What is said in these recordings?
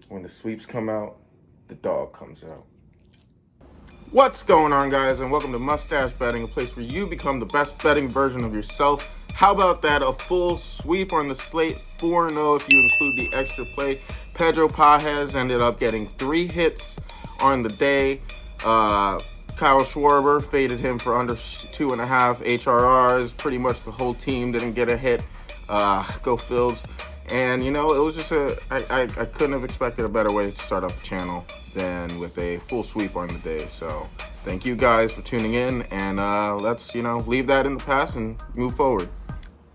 When the sweeps come out, the dog comes out. What's going on, guys, and welcome to Mustache Betting, a place where you become the best betting version of yourself. How about that? A full sweep on the slate, 4-0 if you include the extra play. Pedro Pajes ended up getting 3 hits on the day. Kyle Schwarber faded him for under 2.5 HRRs. Pretty much the whole team didn't get a hit. Go Fields. And, it was just I couldn't have expected a better way to start off the channel than with a full sweep on the day. So thank you guys for tuning in, and let's, leave that in the past and move forward.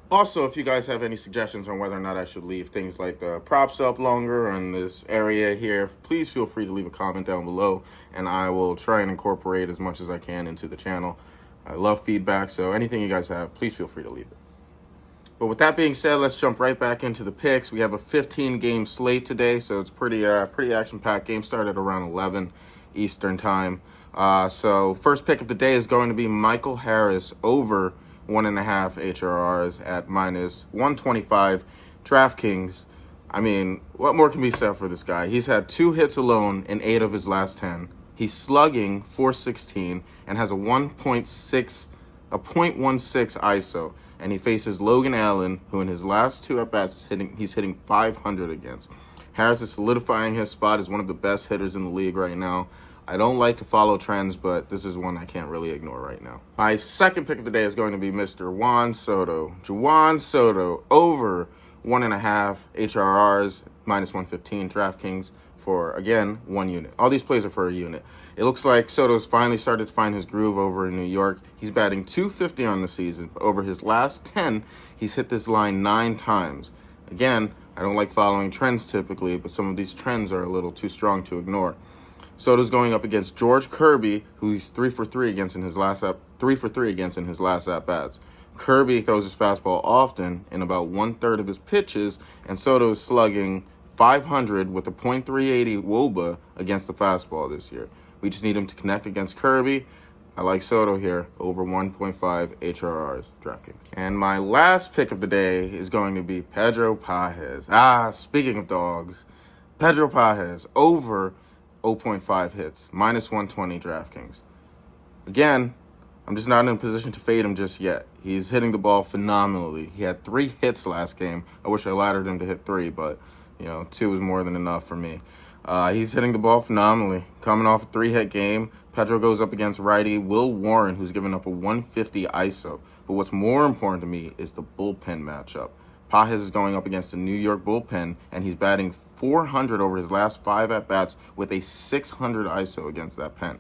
Also, if you guys have any suggestions on whether or not I should leave things like the props up longer on this area here, please feel free to leave a comment down below, and I will try and incorporate as much as I can into the channel. I love feedback, so anything you guys have, please feel free to leave it. But with that being said, let's jump right back into the picks. We have a 15-game slate today, so it's pretty action-packed. Game started around 11 Eastern time. So first pick of the day is going to be Michael Harris over 1.5 HRRs at minus 125 DraftKings. I mean, what more can be said for this guy? He's had 2 hits alone in 8 of his last 10. He's slugging .416 and has a 0.16 ISO. And he faces Logan Allen, who in his last 2 at-bats he's hitting 500 against. Harris is solidifying his spot as one of the best hitters in the league right now. I don't like to follow trends, but this is one I can't really ignore right now. My second pick of the day is going to be Mr. Juan Soto. Juan Soto over 1.5 HRRs, minus 115 DraftKings for, again, 1 unit. All these plays are for a unit. It looks like Soto's finally started to find his groove over in New York. He's batting .250 on the season. But over his last 10, he's hit this line 9 times. Again, I don't like following trends typically, but some of these trends are a little too strong to ignore. Soto's going up against George Kirby, who he's 3 for 3 against in his last at-bats. Kirby throws his fastball often in about 1/3 of his pitches, and Soto is slugging .500 with a .380 WOBA against the fastball this year. We just need him to connect against Kirby. I like Soto here over 1.5 HRRs DraftKings. And my last pick of the day is going to be Pedro Pajes. Speaking of dogs, Pedro Pajes over 0.5 hits, minus 120 DraftKings. Again, I'm just not in a position to fade him just yet. He's hitting the ball phenomenally. He had 3 hits last game. I wish I laddered him to hit 3, but 2 is more than enough for me. He's hitting the ball phenomenally. Coming off a 3-hit game, Pedro goes up against righty Will Warren, who's given up a 150 ISO. But what's more important to me is the bullpen matchup. Pajes is going up against the New York bullpen, and he's batting .400 over his last 5 at-bats with a 600 ISO against that pen.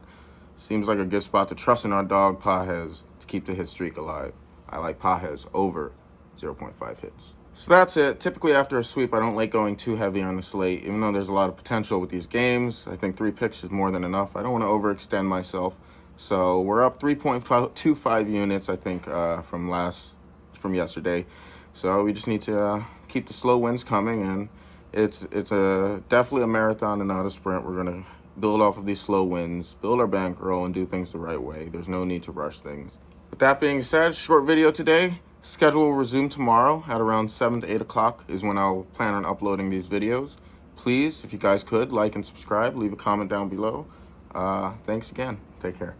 Seems like a good spot to trust in our dog Pajes to keep the hit streak alive. I like Pajes over 0.5 hits. So that's it. Typically after a sweep, I don't like going too heavy on the slate, even though there's a lot of potential with these games. I think 3 picks is more than enough. I don't want to overextend myself. So we're up 3.25 units, I think, from yesterday. So we just need to keep the slow wins coming, and it's definitely a marathon and not a sprint. We're going to build off of these slow wins, build our bankroll, and do things the right way. There's no need to rush things. With that being said, short video today. Schedule will resume tomorrow at around 7 to 8 o'clock is when I'll plan on uploading these videos. Please, if you guys could, like and subscribe, leave a comment down below. Thanks again. Take care.